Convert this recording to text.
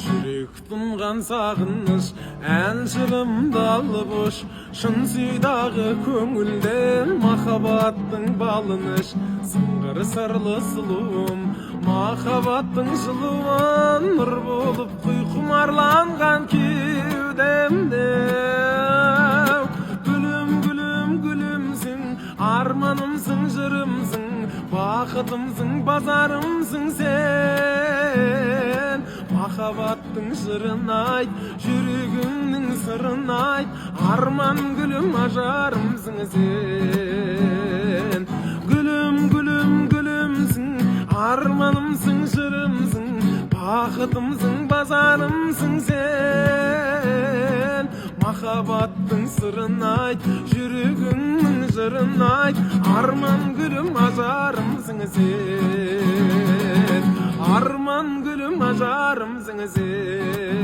жүрек тұнған сағыныш, ән жырымды алып ош, шын сүйдағы көңілден махаббаттың балыныш. Сыңғыр сырлы сұлуым, махаббаттың жылуын, нұр болып құй құмарланған кеудемде. Гүлім, гүлім, гүлімсің, арманымсың, жырымсың, бақытымсың, базарымсың сен. Махаббаттың жырын айт, жүрегіңнің сырын айт, арман гүлім, ажарымсың сен. Гүлім, гүлім, гүлімсің, арманымсың, жырымсың, бақытымсың, базарымсың сен. Махаббаттың сырын айт, жүрегіңнің жырын айт, арман гүлім, ажарымсың сен. Арман гүлім, ажарымсың сен.